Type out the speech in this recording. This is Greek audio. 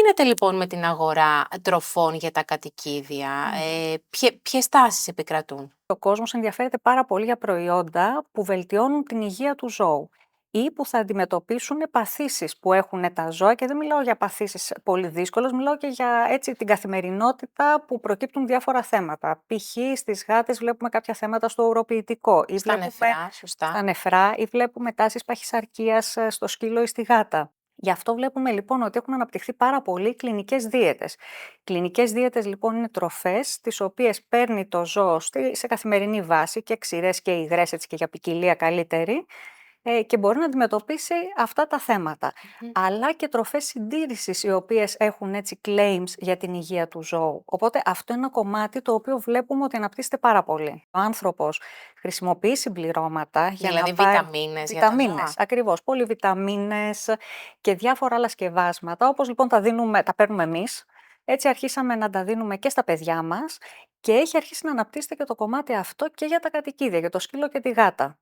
γίνεται λοιπόν με την αγορά τροφών για τα κατοικίδια, ποιες τάσεις επικρατούν? Ο κόσμος ενδιαφέρεται πάρα πολύ για προϊόντα που βελτιώνουν την υγεία του ζώου ή που θα αντιμετωπίσουν παθήσεις που έχουν τα ζώα, και δεν μιλάω για παθήσεις πολύ δύσκολες, μιλάω και για έτσι την καθημερινότητα που προκύπτουν διάφορα θέματα. Π.χ. στις γάτες βλέπουμε κάποια θέματα στο ουροποιητικό ή Στα βλέπουμε νεφρά, στα σωστά. νεφρά ή βλέπουμε τάσεις παχυσαρκίας στο σκύλο ή στη γάτα. Γι' αυτό βλέπουμε λοιπόν ότι έχουν αναπτυχθεί πάρα πολύ κλινικές δίαιτες. Κλινικές δίαιτες λοιπόν είναι τροφές τις οποίες παίρνει το ζώο σε καθημερινή βάση, και ξηρές και υγρές, έτσι, και για ποικιλία καλύτερη, και μπορεί να αντιμετωπίσει αυτά τα θέματα. Μμμ. Αλλά και τροφές συντήρησης οι οποίες έχουν έτσι claims για την υγεία του ζώου. Οπότε αυτό είναι ένα κομμάτι το οποίο βλέπουμε ότι αναπτύσσεται πάρα πολύ. Ο άνθρωπος χρησιμοποιεί συμπληρώματα για να Δηλαδή πάρει βιταμίνες για τα βιταμίνες, ζώα. ακριβώς, πολυβιταμίνες και διάφορα άλλα σκευάσματα, όπως λοιπόν τα παίρνουμε εμείς, έτσι αρχίσαμε να τα δίνουμε και στα παιδιά μας, και έχει αρχίσει να αναπτύσσεται και το κομμάτι αυτό και για τα κατοικίδια, για το σκύλο και τη γάτα.